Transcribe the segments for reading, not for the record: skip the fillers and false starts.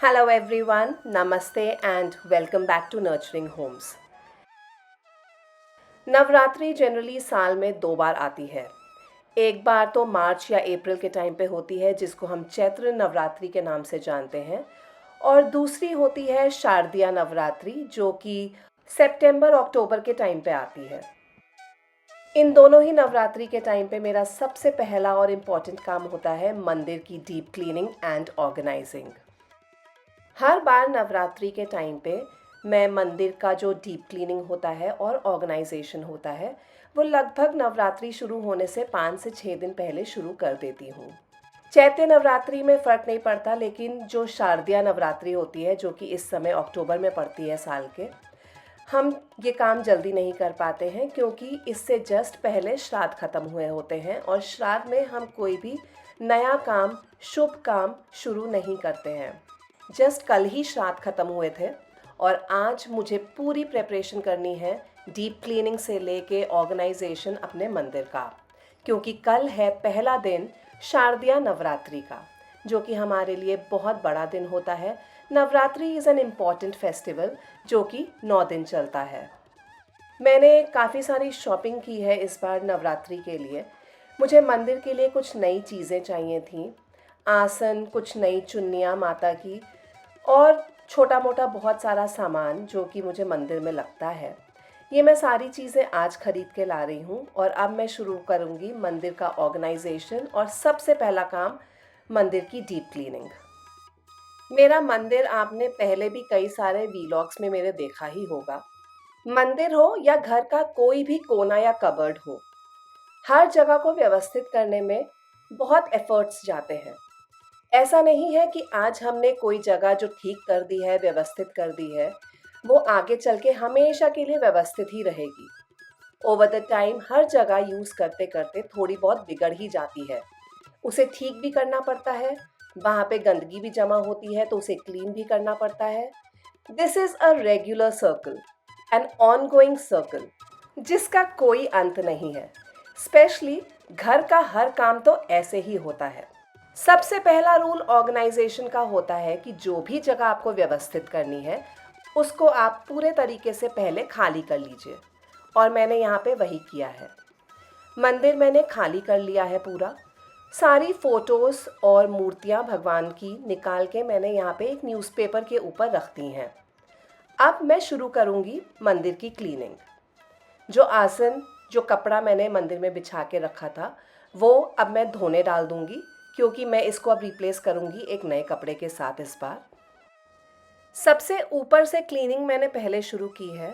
Hello everyone, Namaste and welcome back to Nurturing Homes. Navratri generally साल में 2 बार आती है। एक बार तो मार्च या अप्रैल के टाइम पे होती है जिसको हम चैत्र नवरात्रि के नाम से जानते हैं और दूसरी होती है शारदीय नवरात्रि जो कि सितंबर अक्टूबर के टाइम पे आती है। इन दोनों ही नवरात्रि के टाइम पे मेरा सबसे पहला और इम्पॉर्टेंट काम होता है मंदिर की डीप क्लीनिंग एंड ऑर्गेनाइजिंग। हर बार नवरात्रि के टाइम पे मैं मंदिर का जो डीप क्लीनिंग होता है और ऑर्गेनाइजेशन होता है वो लगभग नवरात्रि शुरू होने से 5 से 6 दिन पहले शुरू कर देती हूँ। चैत्य नवरात्रि में फ़र्क नहीं पड़ता, लेकिन जो शारदीय नवरात्रि होती है जो कि इस समय अक्टूबर में पड़ती है साल के, हम ये काम जल्दी नहीं कर पाते हैं क्योंकि इससे जस्ट पहले श्राद्ध खत्म हुए होते हैं और श्राद्ध में हम कोई भी नया काम, शुभ काम शुरू नहीं करते हैं। जस्ट कल ही श्राद्ध खत्म हुए थे और आज मुझे पूरी प्रिपरेशन करनी है डीप क्लीनिंग से लेके ऑर्गेनाइजेशन अपने मंदिर का, क्योंकि कल है पहला दिन शारदीय नवरात्रि का, जो कि हमारे लिए बहुत बड़ा दिन होता है। Navratri is an important festival जो कि 9 दिन चलता है। मैंने काफ़ी सारी शॉपिंग की है इस बार नवरात्रि के लिए। मुझे मंदिर के लिए कुछ नई चीज़ें चाहिए थीं, आसन, कुछ नई चुन्नियाँ माता की और छोटा मोटा बहुत सारा सामान जो कि मुझे मंदिर में लगता है। ये मैं सारी चीज़ें आज ख़रीद के ला रही हूँ और अब मैं शुरू करूँगी मंदिर का ऑर्गेनाइजेशन और सबसे पहला काम मंदिर की डीप क्लीनिंग। मेरा मंदिर आपने पहले भी कई सारे वीलॉग्स में मेरे देखा ही होगा। मंदिर हो या घर का कोई भी कोना या कबर्ड हो, हर जगह को व्यवस्थित करने में बहुत एफर्ट्स जाते हैं। ऐसा नहीं है कि आज हमने कोई जगह जो ठीक कर दी है, व्यवस्थित कर दी है, वो आगे चल के हमेशा के लिए व्यवस्थित ही रहेगी। ओवर द टाइम हर जगह यूज़ करते करते थोड़ी बहुत बिगड़ ही जाती है। उसे ठीक भी करना पड़ता है, वहाँ पे गंदगी भी जमा होती है तो उसे क्लीन भी करना पड़ता है। This is a regular circle, an ongoing circle, जिसका कोई अंत नहीं है। स्पेशली घर का हर काम तो ऐसे ही होता है। सबसे पहला रूल ऑर्गेनाइजेशन का होता है कि जो भी जगह आपको व्यवस्थित करनी है उसको आप पूरे तरीके से पहले खाली कर लीजिए, और मैंने यहाँ पे वही किया है। मंदिर मैंने खाली कर लिया है पूरा। सारी फ़ोटोज़ और मूर्तियाँ भगवान की निकाल के मैंने यहाँ पे एक न्यूज़पेपर के ऊपर रख दी हैं। अब मैं शुरू करूँगी मंदिर की क्लीनिंग। जो आसन, जो कपड़ा मैंने मंदिर में बिछा के रखा था वो अब मैं धोने डाल दूँगी, क्योंकि मैं इसको अब रिप्लेस करूँगी एक नए कपड़े के साथ इस बार। सबसे ऊपर से क्लीनिंग मैंने पहले शुरू की है।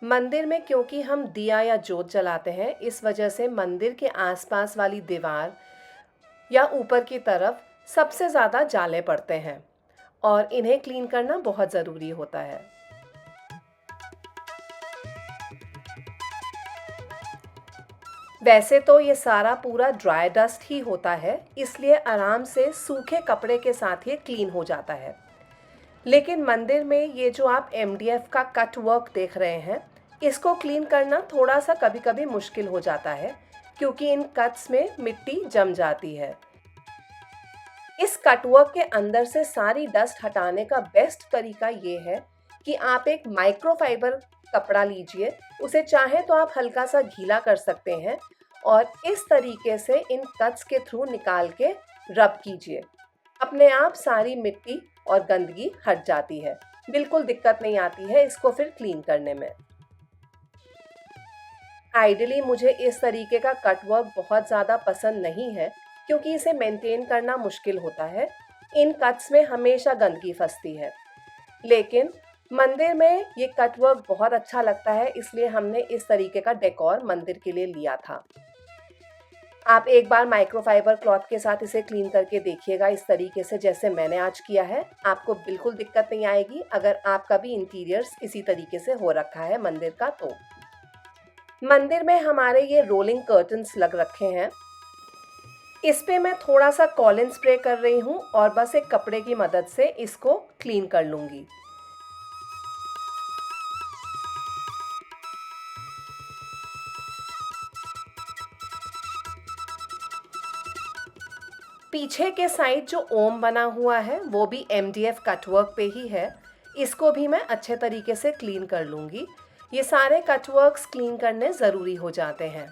मंदिर में क्योंकि हम दिया या जोत जलाते हैं, इस वजह से मंदिर के आसपास वाली दीवार या ऊपर की तरफ सबसे ज़्यादा जाले पड़ते हैं और इन्हें क्लीन करना बहुत ज़रूरी होता है। वैसे तो ये सारा पूरा ड्राई डस्ट ही होता है, इसलिए आराम से सूखे कपड़े के साथ ये क्लीन हो जाता है। लेकिन मंदिर में ये जो आप एमडीएफ का कट वर्क देख रहे हैं, इसको क्लीन करना थोड़ा सा कभी कभी मुश्किल हो जाता है, क्योंकि इन कट्स में मिट्टी जम जाती है। इस कटवर्क के अंदर से सारी डस्ट हटाने का बेस्ट तरीका ये है कि आप एक माइक्रोफाइबर कपड़ा लीजिए, उसे चाहे तो आप हल्का सा गीला कर सकते हैं और इस तरीके से इन कट्स के थ्रू निकाल के रब कीजिए। अपने आप सारी मिट्टी और गंदगी हट जाती है, बिल्कुल दिक्कत नहीं आती है इसको फिर क्लीन करने में। आइडियली मुझे इस तरीके का कटवर्क बहुत ज़्यादा पसंद नहीं है, क्योंकि इसे मेंटेन करना मुश्किल होता है। इन कट्स में हमेशा गंदगी फंसती है, लेकिन मंदिर में ये कटवर्क बहुत अच्छा लगता है, इसलिए हमने इस तरीके का डेकोर मंदिर के लिए लिया था। आप एक बार माइक्रोफाइबर क्लॉथ के साथ इसे क्लीन करके देखिएगा इस तरीके से जैसे मैंने आज किया है। आपको बिल्कुल दिक्कत नहीं आएगी अगर आपका भी इंटीरियर्स इसी तरीके से हो रखा है मंदिर का तो। मंदिर में हमारे ये रोलिंग कर्टन्स लग रखे हैं। इस पे मैं थोड़ा सा कॉलिन स्प्रे कर रही हूँ और बस एक कपड़े की मदद से इसको क्लीन कर लूँगी। पीछे के साइड जो ओम बना हुआ है वो भी MDF कटवर्क पे ही है। इसको भी मैं अच्छे तरीके से क्लीन कर लूँगी। ये सारे कटवर्क्स क्लीन करने ज़रूरी हो जाते हैं।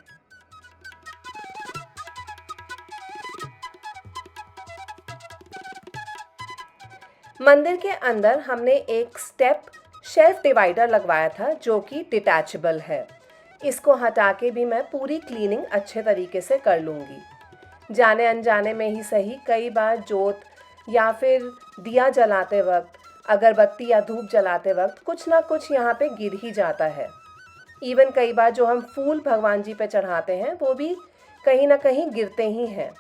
मंदिर के अंदर हमने एक स्टेप शेल्फ डिवाइडर लगवाया था जो कि डिटैचेबल है। इसको हटा के भी मैं पूरी क्लीनिंग अच्छे तरीके से कर लूँगी। जाने अनजाने में ही सही, कई बार जोत या फिर दिया जलाते वक्त, अगरबत्ती या धूप जलाते वक्त कुछ ना कुछ यहाँ पे गिर ही जाता है। इवन कई बार जो हम फूल भगवान जी पे चढ़ाते हैं वो भी कहीं ना कहीं गिरते ही हैं।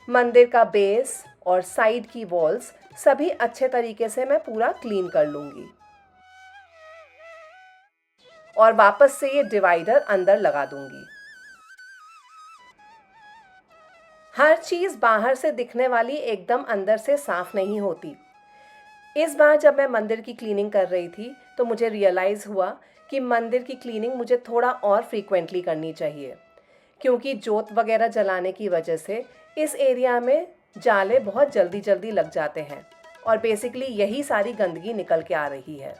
मंदिर का बेस और साइड की वॉल्स सभी अच्छे तरीके से मैं पूरा क्लीन कर लूँगी और वापस से ये डिवाइडर अंदर लगा दूँगी। हर चीज़ बाहर से दिखने वाली एकदम अंदर से साफ नहीं होती। इस बार जब मैं मंदिर की क्लीनिंग कर रही थी तो मुझे रियलाइज़ हुआ कि मंदिर की क्लीनिंग मुझे थोड़ा और फ्रीक्वेंटली करनी चाहिए, क्योंकि जोत वगैरह जलाने की वजह से इस एरिया में जाले बहुत जल्दी जल्दी लग जाते हैं और बेसिकली यही सारी गंदगी निकल के आ रही है।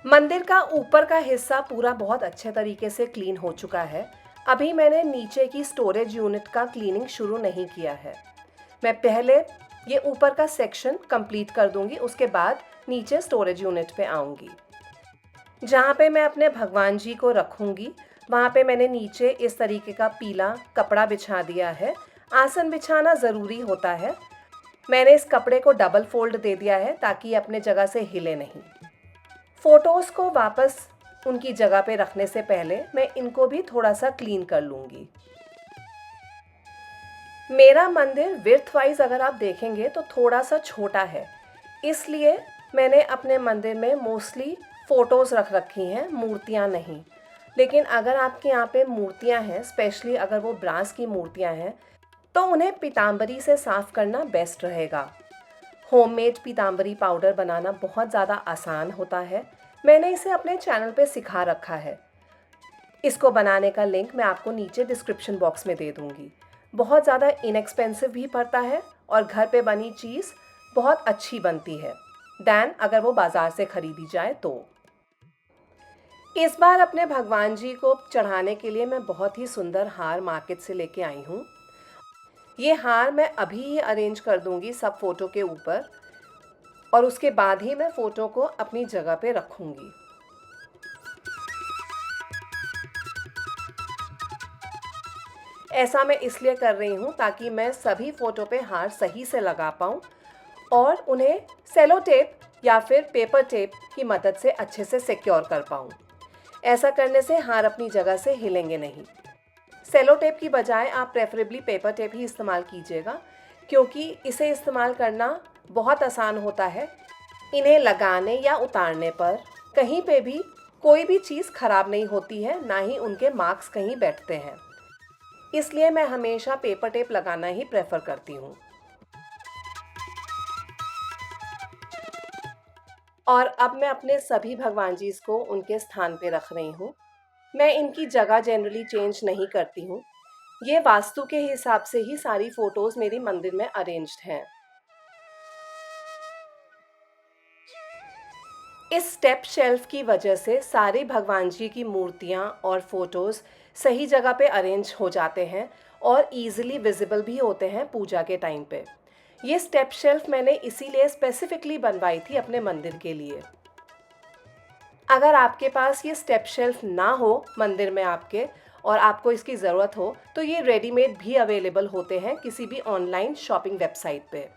मंदिर का ऊपर का हिस्सा पूरा बहुत अच्छे तरीके से क्लीन हो चुका है। अभी मैंने नीचे की स्टोरेज यूनिट का क्लीनिंग शुरू नहीं किया है। मैं पहले ये ऊपर का सेक्शन कंप्लीट कर दूंगी, उसके बाद नीचे स्टोरेज यूनिट पे आऊँगी। जहाँ पे मैं अपने भगवान जी को रखूँगी वहाँ पे मैंने नीचे इस तरीके का पीला कपड़ा बिछा दिया है। आसन बिछाना ज़रूरी होता है। मैंने इस कपड़े को डबल फोल्ड दे दिया है ताकि ये अपने जगह से हिले नहीं। फ़ोटोज़ को वापस उनकी जगह पे रखने से पहले मैं इनको भी थोड़ा सा क्लीन कर लूँगी। मेरा मंदिर विड्थ वाइज अगर आप देखेंगे तो थोड़ा सा छोटा है, इसलिए मैंने अपने मंदिर में मोस्टली फ़ोटोज़ रख रखी हैं, मूर्तियाँ नहीं। लेकिन अगर आपके यहाँ पे मूर्तियाँ हैं, स्पेशली अगर वो ब्रास की मूर्तियाँ हैं, तो उन्हें पीतांबरी से साफ़ करना बेस्ट रहेगा। होममेड पीतांबरी पाउडर बनाना बहुत ज़्यादा आसान होता है। मैंने इसे अपने चैनल पे सिखा रखा है। इसको बनाने का लिंक मैं आपको नीचे डिस्क्रिप्शन बॉक्स में दे दूँगी। बहुत ज़्यादा इनएक्सपेंसिव भी पड़ता है और घर पे बनी चीज़ बहुत अच्छी बनती है दैन अगर वो बाज़ार से ख़रीदी जाए तो। इस बार अपने भगवान जी को चढ़ाने के लिए मैं बहुत ही सुंदर हार मार्केट से लेके आई हूँ। ये हार मैं अभी ही अरेंज कर दूँगी सब फ़ोटो के ऊपर और उसके बाद ही मैं फ़ोटो को अपनी जगह पे रखूँगी। ऐसा मैं इसलिए कर रही हूँ ताकि मैं सभी फ़ोटो पे हार सही से लगा पाऊँ और उन्हें सेलो टेप या फिर पेपर टेप की मदद से अच्छे से सिक्योर कर पाऊँ। ऐसा करने से हार अपनी जगह से हिलेंगे नहीं। सेलो टेप की बजाय आप प्रेफरेबली पेपर टेप ही इस्तेमाल कीजिएगा, क्योंकि इसे इस्तेमाल करना बहुत आसान होता है। इन्हें लगाने या उतारने पर कहीं पे भी कोई भी चीज़ ख़राब नहीं होती है, ना ही उनके मार्क्स कहीं बैठते हैं। इसलिए मैं हमेशा पेपर टेप लगाना ही प्रेफर करती हूँ। और अब मैं अपने सभी भगवान जी को उनके स्थान पे रख रही हूँ। मैं इनकी जगह जनरली चेंज नहीं करती हूँ। ये वास्तु के हिसाब से ही सारी फ़ोटोज़ मेरी मंदिर में अरेंज्ड हैं। इस स्टेप शेल्फ की वजह से सारे भगवान जी की मूर्तियाँ और फ़ोटोज़ सही जगह पे अरेंज हो जाते हैं और ईज़िली विजिबल भी होते हैं पूजा के टाइम पे। ये स्टेप शेल्फ मैंने इसीलिए स्पेसिफिकली बनवाई थी अपने मंदिर के लिए। अगर आपके पास ये स्टेप शेल्फ ना हो मंदिर में आपके और आपको इसकी ज़रूरत हो तो ये रेडीमेड भी अवेलेबल होते हैं किसी भी ऑनलाइन शॉपिंग वेबसाइट पे।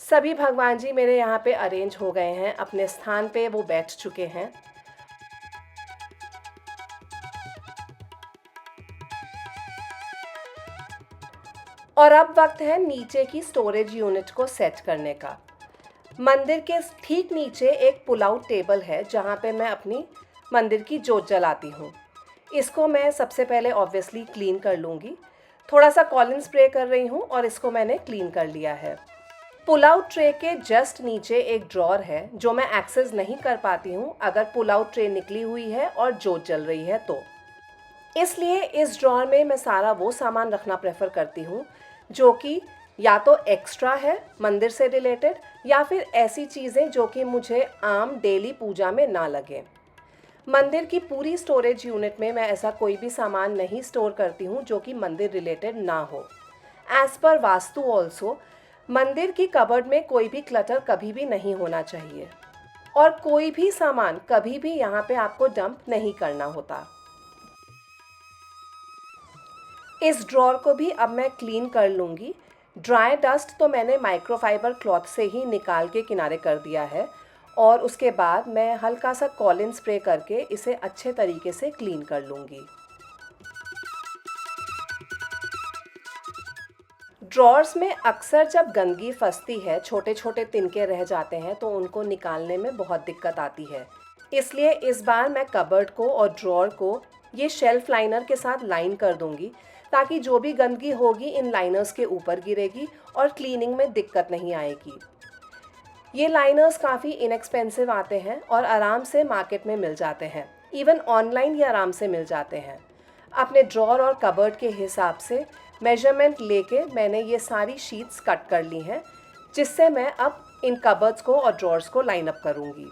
सभी भगवान जी मेरे यहाँ पे अरेंज हो गए हैं, अपने स्थान पे वो बैठ चुके हैं। और अब वक्त है नीचे की स्टोरेज यूनिट को सेट करने का। मंदिर के ठीक नीचे एक पुल आउट टेबल है जहाँ पे मैं अपनी मंदिर की जोत जलाती हूँ। इसको मैं सबसे पहले ऑब्वियसली क्लीन कर लूँगी। थोड़ा सा कॉलिन स्प्रे कर रही हूँ और इसको मैंने क्लीन कर लिया है। पुल आउट ट्रे के जस्ट नीचे एक ड्रॉर है जो मैं एक्सेस नहीं कर पाती हूँ अगर पुल आउट ट्रे निकली हुई है और जोत जल रही है तो। इसलिए इस ड्रॉर में मैं सारा वो सामान रखना प्रेफर करती हूँ जो कि या तो एक्स्ट्रा है मंदिर से रिलेटेड, या फिर ऐसी चीज़ें जो कि मुझे आम डेली पूजा में ना लगे। मंदिर की पूरी स्टोरेज यूनिट में मैं ऐसा कोई भी सामान नहीं स्टोर करती हूँ जो कि मंदिर रिलेटेड ना हो। एज पर वास्तु ऑल्सो मंदिर की कबर्ड में कोई भी क्लटर कभी भी नहीं होना चाहिए और कोई भी सामान कभी भी यहाँ पे आपको डंप नहीं करना होता। इस ड्रॉर को भी अब मैं क्लीन कर लूँगी। ड्राई डस्ट तो मैंने माइक्रोफाइबर क्लॉथ से ही निकाल के किनारे कर दिया है और उसके बाद मैं हल्का सा कॉलिन स्प्रे करके इसे अच्छे तरीके से क्लीन कर लूँगी। ड्रॉर्स में अक्सर जब गंदगी फंसती है, छोटे छोटे तिनके रह जाते हैं तो उनको निकालने में बहुत दिक्कत आती है। इसलिए इस बार मैं कबर्ड को और ड्रॉर को ये शेल्फ लाइनर के साथ लाइन कर दूंगी ताकि जो भी गंदगी होगी इन लाइनर्स के ऊपर गिरेगी और क्लीनिंग में दिक्कत नहीं आएगी। ये लाइनर्स काफ़ी इनएक्सपेंसिव आते हैं और आराम से मार्केट में मिल जाते हैं। इवन ऑनलाइन ये आराम से मिल जाते हैं। अपने ड्रॉर और कबर्ड के हिसाब से मेजरमेंट लेके मैंने ये सारी शीट्स कट कर ली हैं, जिससे मैं अब इन कबर्ड्स को और ड्रॉर्स को लाइन अप करूँगी।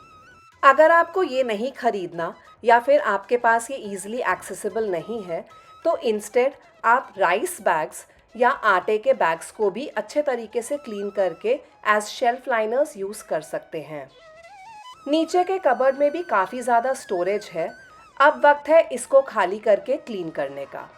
अगर आपको ये नहीं खरीदना या फिर आपके पास ये ईज़िली एक्सेसिबल नहीं है तो इंस्टेड आप राइस बैग्स या आटे के बैग्स को भी अच्छे तरीके से क्लीन करके एज शेल्फ लाइनर्स यूज़ कर सकते हैं। नीचे के कबर्ड में भी काफ़ी ज़्यादा स्टोरेज है। अब वक्त है इसको खाली करके क्लीन करने का।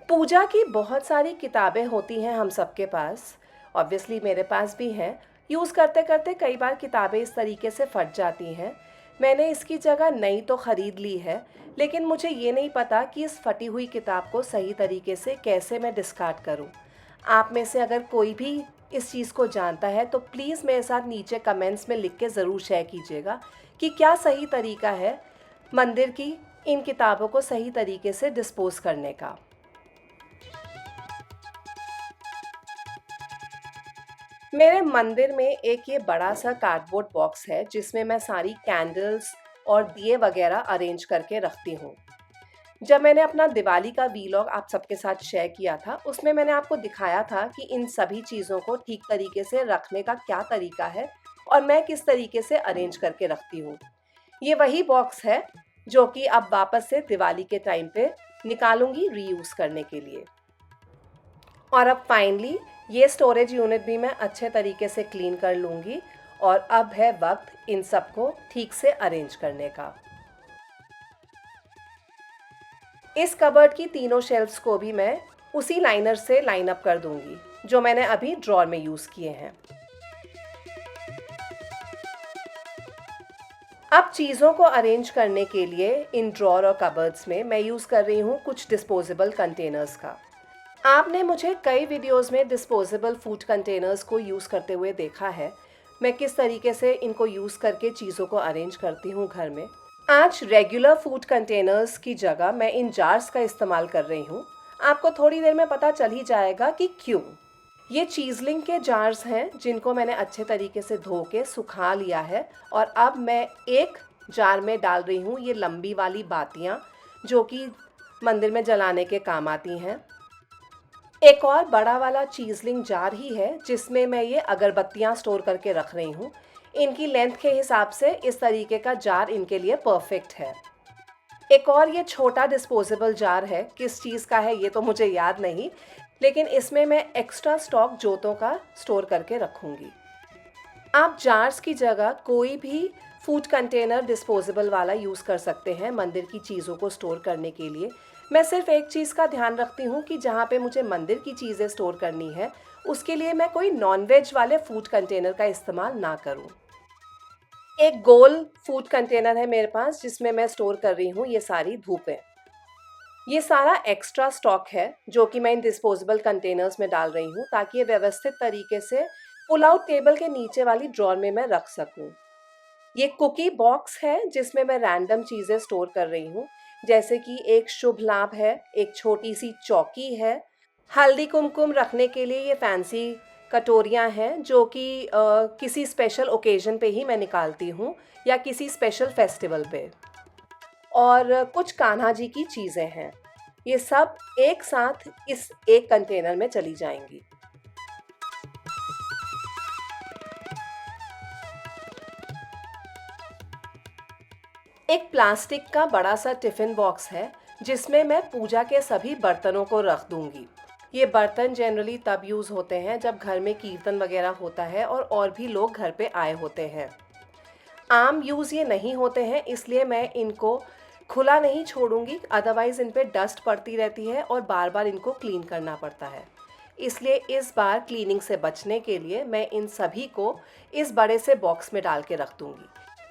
पूजा की बहुत सारी किताबें होती हैं हम सबके पास, ऑब्वियसली मेरे पास भी हैं। यूज़ करते करते कई बार किताबें इस तरीके से फट जाती हैं। मैंने इसकी जगह नई तो ख़रीद ली है, लेकिन मुझे ये नहीं पता कि इस फटी हुई किताब को सही तरीके से कैसे मैं डिस्कार्ड करूं। आप में से अगर कोई भी इस चीज़ को जानता है तो प्लीज़ मेरे साथ नीचे कमेंट्स में लिख के ज़रूर शेयर कीजिएगा कि क्या सही तरीका है मंदिर की इन किताबों को सही तरीके से डिस्पोज़ करने का। मेरे मंदिर में एक ये बड़ा सा कार्डबोर्ड बॉक्स है जिसमें मैं सारी कैंडल्स और दिए वगैरह अरेंज करके रखती हूँ। जब मैंने अपना दिवाली का वीलॉग आप सबके साथ शेयर किया था उसमें मैंने आपको दिखाया था कि इन सभी चीज़ों को ठीक तरीके से रखने का क्या तरीका है और मैं किस तरीके से अरेंज करके रखती हूँ। ये वही बॉक्स है जो कि अब वापस से दिवाली के टाइम पे निकालूंगी रीयूज़ करने के लिए। और अब फाइनली ये स्टोरेज यूनिट भी मैं अच्छे तरीके से क्लीन कर लूँगी और अब है वक्त इन सबको ठीक से अरेंज करने का। इस कबर्ड की तीनों शेल्फ्स को भी मैं उसी लाइनर से लाइन अप कर दूंगी जो मैंने अभी ड्रॉर में यूज़ किए हैं। अब चीज़ों को अरेंज करने के लिए इन ड्रॉर और कबर्ड्स में मैं यूज़ कर रही हूँ कुछ डिस्पोजेबल कंटेनर्स का। आपने मुझे कई वीडियोस में डिस्पोजेबल फूड कंटेनर्स को यूज़ करते हुए देखा है। मैं किस तरीके से इनको यूज़ करके चीज़ों को अरेंज करती हूँ घर में। आज रेगुलर फूड कंटेनर्स की जगह मैं इन जार्स का इस्तेमाल कर रही हूँ। आपको थोड़ी देर में पता चल ही जाएगा कि क्यों। ये चीज़लिंग के जार्स हैं जिनको मैंने अच्छे तरीके से धो के सुखा लिया है और अब मैं एक जार में डाल रही हूँ ये लंबी वाली बातियाँ जो कि मंदिर में जलाने के काम आती हैं। एक और बड़ा वाला चीज़लिंग जार ही है जिसमें मैं ये अगरबत्तियाँ स्टोर करके रख रही हूँ। इनकी लेंथ के हिसाब से इस तरीके का जार इनके लिए परफेक्ट है। एक और ये छोटा डिस्पोजेबल जार है, किस चीज़ का है ये तो मुझे याद नहीं, लेकिन इसमें मैं एक्स्ट्रा स्टॉक जोतों का स्टोर करके रखूँगी। आप जार्स की जगह कोई भी फूड कंटेनर डिस्पोजेबल वाला यूज़ कर सकते हैं मंदिर की चीज़ों को स्टोर करने के लिए। मैं सिर्फ एक चीज़ का ध्यान रखती हूँ कि जहाँ पे मुझे मंदिर की चीज़ें स्टोर करनी है उसके लिए मैं कोई नॉनवेज वाले फूड कंटेनर का इस्तेमाल ना करूँ। एक गोल फूड कंटेनर है मेरे पास जिसमें मैं स्टोर कर रही हूँ ये सारी धूपें। ये सारा एक्स्ट्रा स्टॉक है जो कि मैं इन डिस्पोजेबल कंटेनर्स में डाल रही हूँ ताकि ये व्यवस्थित तरीके से पुल आउट टेबल के नीचे वाली ड्रॉर में मैं रख सकूँ। ये कुकी बॉक्स है जिसमें मैं रैंडम चीज़ें स्टोर कर रही हूँ, जैसे कि एक शुभ लाभ है, एक छोटी सी चौकी है, हल्दी कुमकुम रखने के लिए ये फैंसी कटोरियाँ हैं जो कि किसी स्पेशल ओकेज़न पे ही मैं निकालती हूँ या किसी स्पेशल फेस्टिवल पे। और कुछ कान्हा जी की चीज़ें हैं। ये सब एक साथ इस एक कंटेनर में चली जाएँगी। एक प्लास्टिक का बड़ा सा टिफ़िन बॉक्स है जिसमें मैं पूजा के सभी बर्तनों को रख दूंगी। ये बर्तन जनरली तब यूज़ होते हैं जब घर में कीर्तन वगैरह होता है और भी लोग घर पे आए होते हैं। आम यूज़ ये नहीं होते हैं, इसलिए मैं इनको खुला नहीं छोड़ूंगी, अदरवाइज़ इन पे डस्ट पड़ती रहती है और बार बार इनको क्लीन करना पड़ता है। इसलिए इस बार क्लीनिंग से बचने के लिए मैं इन सभी को इस बड़े से बॉक्स में डाल के रख दूंगी।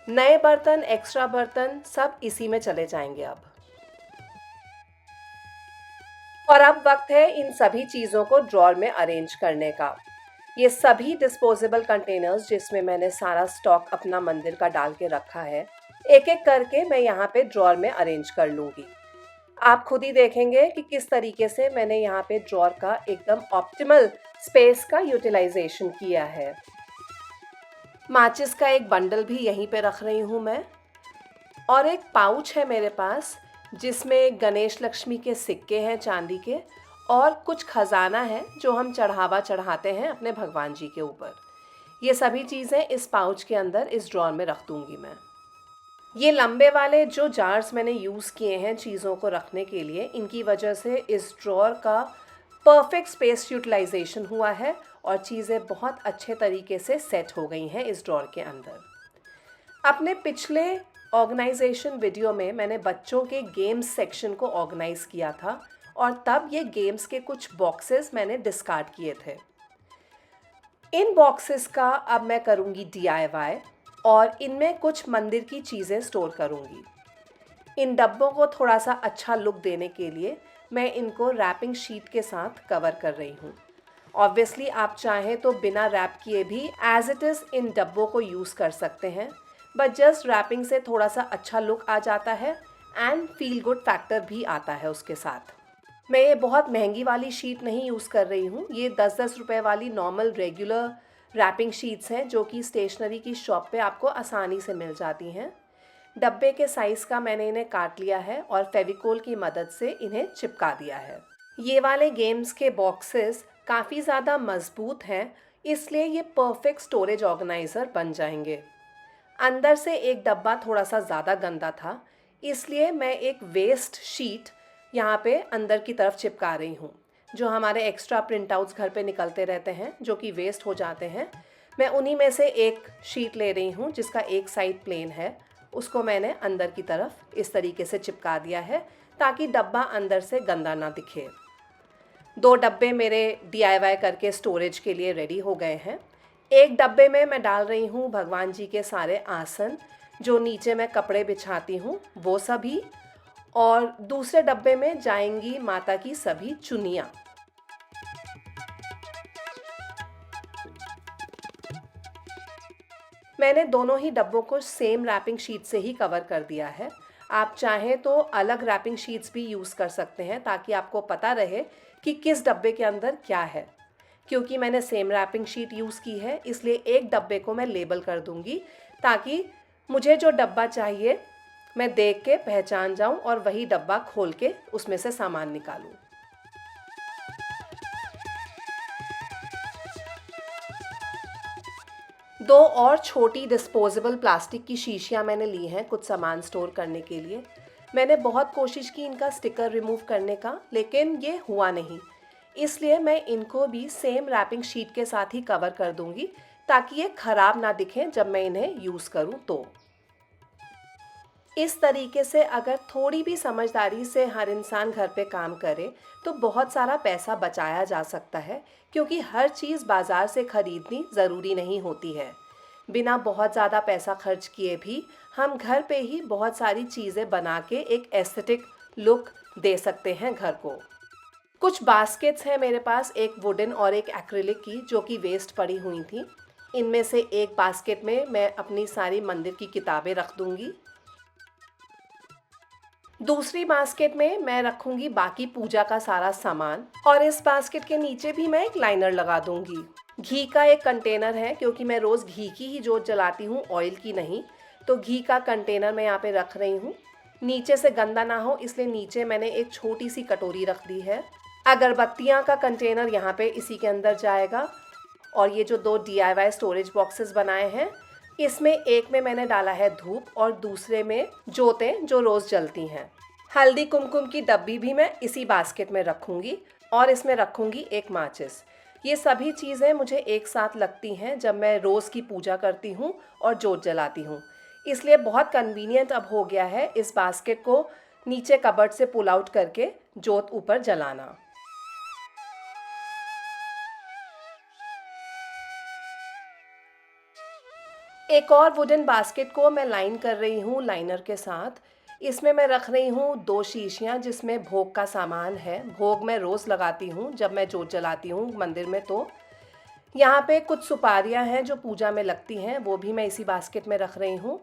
नए बर्तन, एक्स्ट्रा बर्तन सब इसी में चले जाएंगे अब। और अब वक्त है इन सभी चीज़ों को ड्रॉर में अरेंज करने का। ये सभी डिस्पोजेबल कंटेनर्स जिसमें मैंने सारा स्टॉक अपना मंदिर का डाल के रखा है, एक एक करके मैं यहाँ पे ड्रॉर में अरेंज कर लूँगी। आप खुद ही देखेंगे कि किस तरीके से मैंने यहाँ पे ड्रॉर का एकदम ऑप्टिमल स्पेस का यूटिलाइजेशन किया है। माचिस का एक बंडल भी यहीं पे रख रही हूँ मैं, और एक पाउच है मेरे पास जिसमें गणेश लक्ष्मी के सिक्के हैं चांदी के, और कुछ खजाना है जो हम चढ़ावा चढ़ाते हैं अपने भगवान जी के ऊपर। ये सभी चीज़ें इस पाउच के अंदर इस ड्रॉर में रख दूंगी मैं। ये लंबे वाले जो जार्स मैंने यूज़ किए हैं चीज़ों को रखने के लिए, इनकी वजह से इस ड्रॉर का परफेक्ट स्पेस यूटिलाइजेशन हुआ है और चीज़ें बहुत अच्छे तरीके से सेट हो गई हैं इस ड्रॉर के अंदर। अपने पिछले ऑर्गेनाइजेशन वीडियो में मैंने बच्चों के गेम्स सेक्शन को ऑर्गेनाइज़ किया था और तब ये गेम्स के कुछ बॉक्सेस मैंने डिस्कार्ड किए थे। इन बॉक्सेस का अब मैं करूँगी DIY और इनमें कुछ मंदिर की चीज़ें स्टोर करूँगी। इन डब्बों को थोड़ा सा अच्छा लुक देने के लिए मैं इनको रैपिंग शीट के साथ कवर कर रही हूँ। ऑब्वियसली आप चाहें तो बिना रैप किए भी एज इट इज़ इन डब्बों को यूज़ कर सकते हैं, बट जस्ट रैपिंग से थोड़ा सा अच्छा लुक आ जाता है एंड फील गुड फैक्टर भी आता है उसके साथ। मैं ये बहुत महंगी वाली शीट नहीं यूज़ कर रही हूँ। ये 10-10 रुपए वाली नॉर्मल रेगुलर रैपिंग शीट्स हैं जो कि स्टेशनरी की शॉप पे आपको आसानी से मिल जाती हैं। डब्बे के साइज़ का मैंने इन्हें काट लिया है और फेविकोल की मदद से इन्हें चिपका दिया है। ये वाले गेम्स के बॉक्सेस काफ़ी ज़्यादा मज़बूत हैं, इसलिए ये परफेक्ट स्टोरेज ऑर्गेनाइज़र बन जाएंगे। अंदर से एक डब्बा थोड़ा सा ज़्यादा गंदा था, इसलिए मैं एक वेस्ट शीट यहाँ पे अंदर की तरफ चिपका रही हूँ। जो हमारे एक्स्ट्रा प्रिंट आउट्स घर पे निकलते रहते हैं जो कि वेस्ट हो जाते हैं, मैं उन्हीं में से एक शीट ले रही हूँ जिसका एक साइड प्लेन है। उसको मैंने अंदर की तरफ इस तरीके से चिपका दिया है ताकि डब्बा अंदर से गंदा ना दिखे। 2 डब्बे मेरे DIY करके स्टोरेज के लिए रेडी हो गए हैं। एक डब्बे में मैं डाल रही हूँ भगवान जी के सारे आसन, जो नीचे मैं कपड़े बिछाती हूँ वो सभी, और दूसरे डब्बे में जाएंगी माता की सभी चुनियाँ। मैंने दोनों ही डब्बों को सेम रैपिंग शीट से ही कवर कर दिया है। आप चाहें तो अलग रैपिंग शीट्स भी यूज़ कर सकते हैं ताकि आपको पता रहे कि किस डब्बे के अंदर क्या है। क्योंकि मैंने सेम रैपिंग शीट यूज़ की है, इसलिए एक डब्बे को मैं लेबल कर दूंगी ताकि मुझे जो डब्बा चाहिए मैं देख के पहचान जाऊं और वही डब्बा खोल के उसमें से सामान निकालूं। दो और छोटी डिस्पोजेबल प्लास्टिक की शीशियाँ मैंने ली हैं कुछ सामान स्टोर करने के लिए। मैंने बहुत कोशिश की इनका स्टिकर रिमूव करने का, लेकिन ये हुआ नहीं, इसलिए मैं इनको भी सेम रैपिंग शीट के साथ ही कवर कर दूंगी ताकि ये ख़राब ना दिखें जब मैं इन्हें यूज़ करूं तो। इस तरीके से अगर थोड़ी भी समझदारी से हर इंसान घर पे काम करे तो बहुत सारा पैसा बचाया जा सकता है, क्योंकि हर चीज़ बाज़ार से ख़रीदनी ज़रूरी नहीं होती है। बिना बहुत ज़्यादा पैसा खर्च किए भी हम घर पे ही बहुत सारी चीज़ें बना के एक एस्थेटिक लुक दे सकते हैं घर को। कुछ बास्केट्स हैं मेरे पास, एक वुडन और एक एक्रिलिक की, जो कि वेस्ट पड़ी हुई थी। इनमें से एक बास्केट में मैं अपनी सारी मंदिर की किताबें रख दूंगी। दूसरी बास्केट में मैं रखूंगी बाकी पूजा का सारा सामान, और इस बास्केट के नीचे भी मैं एक लाइनर लगा दूंगी। घी का एक कंटेनर है, क्योंकि मैं रोज़ घी की ही जोत जलाती हूँ, ऑयल की नहीं, तो घी का कंटेनर मैं यहाँ पे रख रही हूँ। नीचे से गंदा ना हो इसलिए नीचे मैंने एक छोटी सी कटोरी रख दी है। अगरबत्तियाँ का कंटेनर यहाँ पे इसी के अंदर जाएगा। और ये जो 2 DIY स्टोरेज बॉक्सेस बनाए हैं, इसमें एक में मैंने डाला है धूप और दूसरे में जोतें जो रोज़ जलती हैं। हल्दी कुमकुम की डब्बी भी मैं इसी बास्केट में रखूँगी और इसमें रखूँगी एक माचिस। ये सभी चीज़ें मुझे एक साथ लगती हैं जब मैं रोज़ की पूजा करती हूँ और जोत जलाती हूँ। इसलिए बहुत कन्वीनियंट अब हो गया है इस बास्केट को नीचे कबर्ड से पुल आउट करके जोत ऊपर जलाना। एक और वुडन बास्केट को मैं लाइन कर रही हूँ लाइनर के साथ। इसमें मैं रख रही हूँ 2 शीशियाँ जिसमें भोग का सामान है। भोग मैं रोज़ लगाती हूँ जब मैं जोत जलाती हूँ मंदिर में। तो यहाँ पे कुछ सुपारियाँ हैं जो पूजा में लगती हैं, वो भी मैं इसी बास्केट में रख रही हूँ।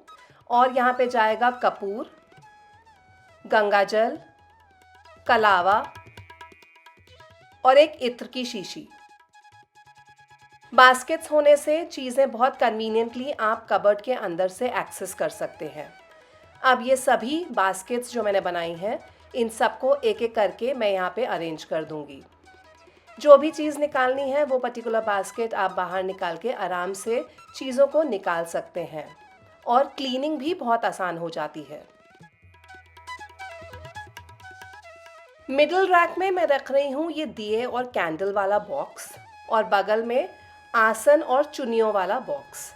और यहाँ पे जाएगा कपूर, गंगाजल, कलावा और एक इत्र की शीशी। बास्केट्स होने से चीज़ें बहुत कन्वीनियंटली आप कबर्ड के अंदर से एक्सेस कर सकते हैं। अब ये सभी बास्केट्स जो मैंने बनाई हैं, इन सबको एक एक करके मैं यहाँ पे अरेंज कर दूँगी। जो भी चीज़ निकालनी है वो पर्टिकुलर बास्केट आप बाहर निकाल के आराम से चीज़ों को निकाल सकते हैं और क्लीनिंग भी बहुत आसान हो जाती है। मिडिल रैक में मैं रख रही हूँ ये दिए और कैंडल वाला बॉक्स और बगल में आसन और चुन्नियों वाला बॉक्स।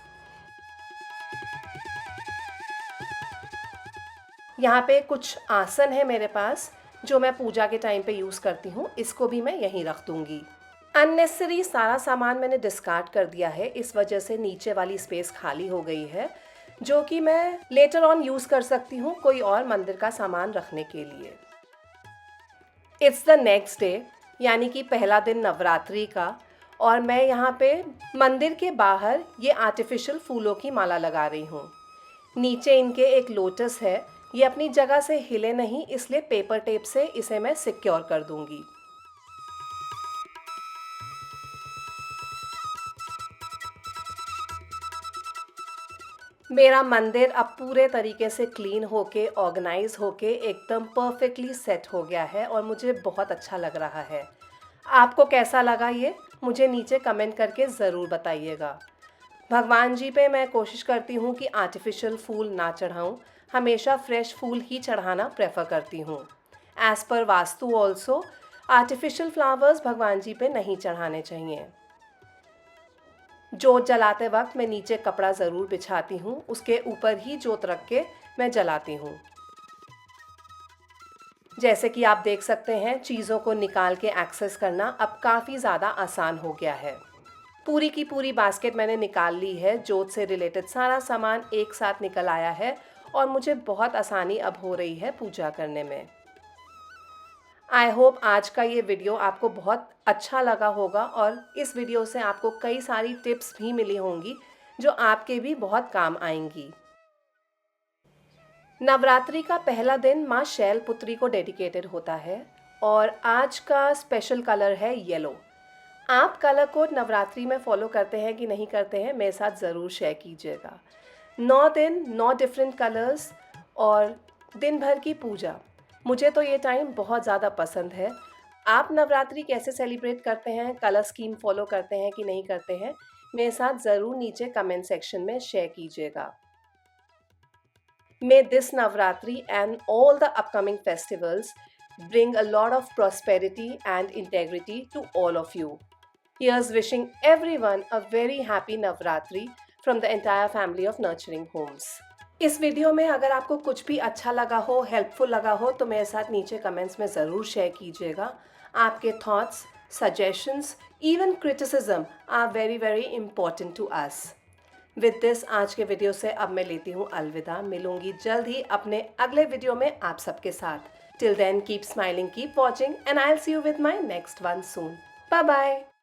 यहाँ पे कुछ आसन है मेरे पास जो मैं पूजा के टाइम पे यूज़ करती हूँ, इसको भी मैं यहीं रख दूँगी। अननेसेसरी सारा सामान मैंने डिस्कार्ड कर दिया है, इस वजह से नीचे वाली स्पेस खाली हो गई है जो कि मैं लेटर ऑन यूज़ कर सकती हूँ कोई और मंदिर का सामान रखने के लिए। इट्स द नेक्स्ट डे, यानी कि पहला दिन नवरात्रि का, और मैं यहाँ पे मंदिर के बाहर ये आर्टिफिशियल फूलों की माला लगा रही हूँ। नीचे इनके एक लोटस है, ये अपनी जगह से हिले नहीं, इसलिए पेपर टेप से इसे मैं सिक्योर कर दूँगी। मेरा मंदिर अब पूरे तरीके से क्लीन होके ऑर्गेनाइज होके एकदम परफेक्टली सेट हो गया है और मुझे बहुत अच्छा लग रहा है। आपको कैसा लगा ये मुझे नीचे कमेंट करके ज़रूर बताइएगा। भगवान जी पे मैं कोशिश करती हूँ कि आर्टिफिशियल फूल ना चढ़ाऊँ, हमेशा फ्रेश फूल ही चढ़ाना प्रेफर करती हूँ। As per vastu also artificial flowers भगवान जी पे नहीं चढ़ाने चाहिए। जोत जलाते वक्त मैं नीचे कपड़ा ज़रूर बिछाती हूँ, उसके ऊपर ही जोत रख के मैं जलाती हूँ। जैसे कि आप देख सकते हैं, चीज़ों को निकाल के एक्सेस करना अब काफ़ी ज़्यादा आसान हो गया है। पूरी की पूरी बास्केट मैंने निकाल ली है, जोत से रिलेटेड सारा सामान एक साथ निकल आया है और मुझे बहुत आसानी अब हो रही है पूजा करने में। आई होप आज का ये वीडियो आपको बहुत अच्छा लगा होगा और इस वीडियो से आपको कई सारी टिप्स भी मिली होंगी जो आपके भी बहुत काम आएंगी। नवरात्रि का पहला दिन माँ शैलपुत्री को डेडिकेटेड होता है और आज का स्पेशल कलर है येलो। आप कलर कोड नवरात्रि में फॉलो करते हैं कि नहीं करते हैं, मेरे साथ ज़रूर शेयर कीजिएगा। 9 दिन 9 डिफरेंट कलर्स और दिन भर की पूजा, मुझे तो ये टाइम बहुत ज़्यादा पसंद है। आप नवरात्रि कैसे सेलिब्रेट करते हैं, कलर स्कीम फॉलो करते हैं कि नहीं करते हैं, मेरे साथ ज़रूर नीचे कमेंट सेक्शन में शेयर कीजिएगा। May this Navratri and all the upcoming festivals bring a lot of prosperity and integrity to all of you. Here's wishing everyone a very happy Navratri from the entire family of Nurturing Homes. इस video में अगर आपको कुछ भी अच्छा लगा हो, helpful लगा हो, तो मेरे साथ नीचे कमेंट्स में ज़रूर शेयर कीजिएगा। आपके thoughts, suggestions, even criticism are very very important to us. With this आज के वीडियो से अब मैं लेती हूँ अलविदा। मिलूंगी जल्द ही अपने अगले वीडियो में आप सबके साथ। Till then keep smiling, keep watching and I will see you with my next one soon. Bye bye.